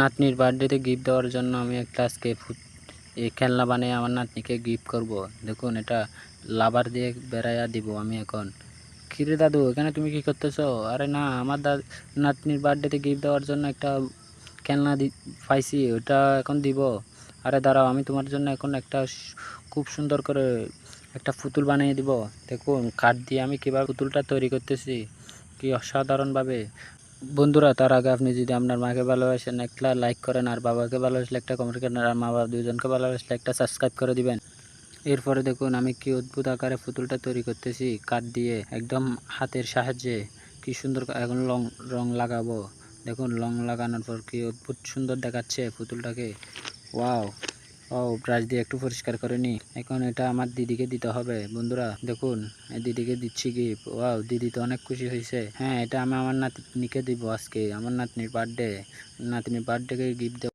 নাতনির বার্থডেতে গিফট দেওয়ার জন্য আমি একটা আজকে এই খেলনা বানিয়ে আমার নাতনিকে গিফট করব। দেখুন, এটা লাভার দিয়ে বেড়াইয়া দিব আমি এখন। কিরে দাদু, এখানে তুমি কি করতেছো? আরে না, আমার নাতনির বার্থডেতে গিফট দেওয়ার জন্য একটা খেলনা পাইছি, ওটা এখন দিব। আরে দাঁড়াও, আমি তোমার জন্য এখন একটা খুব সুন্দর করে একটা পুতুল বানিয়ে দিব। দেখুন, কাঠ দিয়ে আমি কীভাবে পুতুলটা তৈরি করতেছি, কি অসাধারণভাবে। বন্ধুরা, তার আগে আপনি যদি আপনার মাকে ভালোবাসেন একটা লাইক করেন, আর বাবাকে ভালোবাসলে একটা কমেন্ট করেন, আর মা বাবা দুজনকে ভালোবাসলে একটা সাবস্ক্রাইব করে দিবেন। এরপরে দেখুন আমি কি অদ্ভুত আকারে পুতুলটা তৈরি করতেছি কাঠ দিয়ে, একদম হাতের সাহায্যে। কি সুন্দর এখন রং লাগাবো। দেখুন, রং লাগানোর পর কি অদ্ভুত সুন্দর দেখাচ্ছে পুতুলটাকে। ওয়াও! ও, ব্রাশ দিয়ে একটু পরিষ্কার করে নি। এখন এটা আমার দিদিকে দিতে হবে। বন্ধুরা দেখুন, দিদিকে দিচ্ছি গিফট। ওয়াও, দিদি তো অনেক খুশি হয়েছে। হ্যাঁ, এটা আমি আমার নাতনিকে দিব আজকে, আমার নাতনির বার্থডে। নাতনির বার্থডেকে গিফট দেব।